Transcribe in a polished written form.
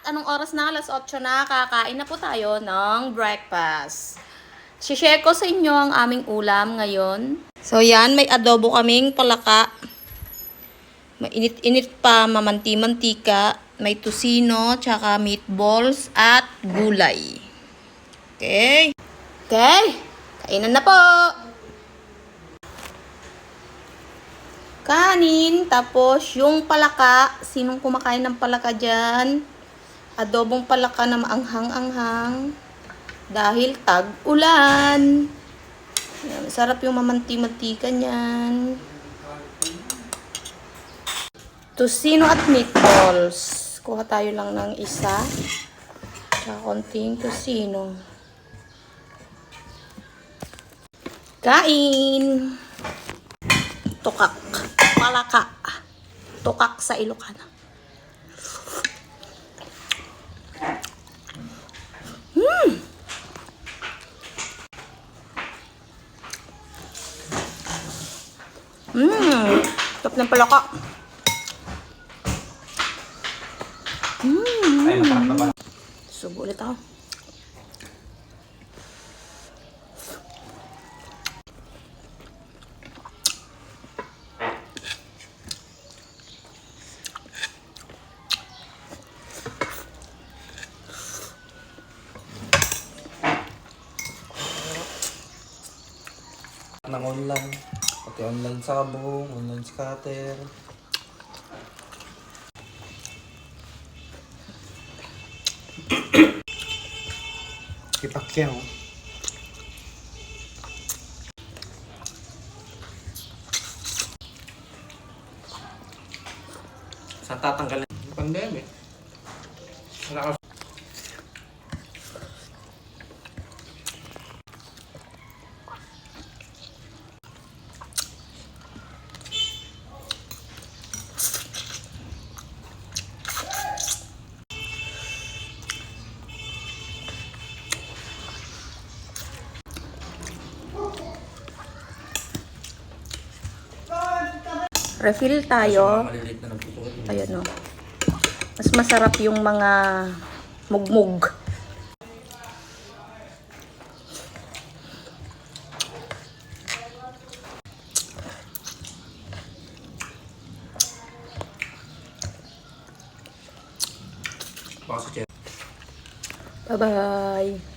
Anong oras na? Alas 8 na. Kakain na po tayo ng breakfast. Share ko sa inyo ang aming ulam ngayon. So yan, may adobo kaming palaka. Mainit-init pa, mamanti-mantika. May tusino, tsaka meatballs at gulay. Okay. Okay. Kainan na po. Kanin, tapos yung palaka. Sinong kumakain ng palaka dyan? Adobong palaka na maanghang-anghang. Dahil tag-ulan. Sarap yung mamanti-mantika niyan. Tusino at meatballs. Kuha tayo lang ng isa. Tsaka konting tusino. Kain! Tukak. Palaka. Tukak sa Ilocano. Top ng palaka. Ay, masarap na ba? Subo ulit ako. Ng online. Pati online sabong, online scatter. Kipakyaw. Sa tatanggal ng pandemic. Wala ka. Refill tayo. Maliliit na nagtutuwa. Ayan o. Mas masarap yung mga mugmug. Baka sa Bye-bye.